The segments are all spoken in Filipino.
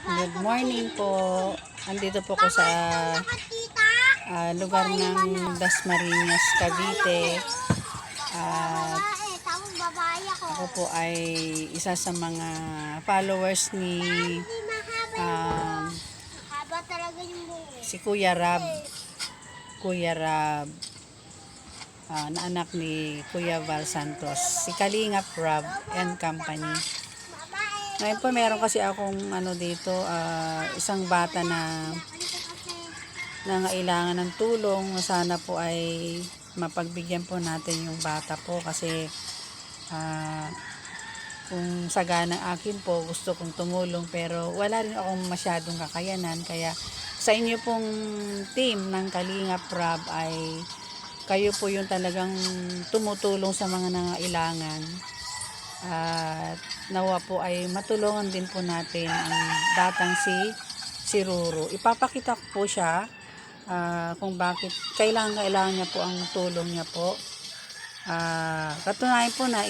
Good morning po. Andito po ko sa lugar ng Dasmariñas, Cavite. At ako po ay isa sa mga followers ni si Kuya Rab. Kuya Rab, na anak ni Kuya Val Santos. Si Kalingap Rab and Company. Ngayon po meron kasi akong dito, isang bata na nangailangan ng tulong. Sana po ay mapagbigyan po natin yung bata po kasi kung sagana akin po gusto kong tumulong pero wala rin akong masyadong kakayanan, kaya sa inyo pong team ng Kalingap Rab ay kayo po yung talagang tumutulong sa mga nangailangan. At nawa po ay matulungan din po natin ang batang si Ruru. Ipapakita ko po siya kung bakit kailangan niya po ang tulong niya po. Katunayan po na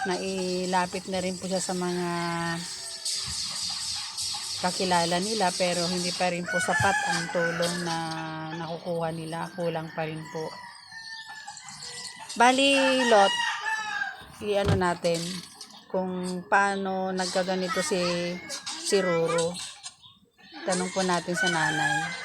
nailapit na rin po siya sa mga kakilala nila, pero hindi pa rin po sapat ang tulong na nakukuha nila. Kulang pa rin po. Bali, Lot, natin kung paano nagkaganito si Ruru. Tanong po natin sa nanay.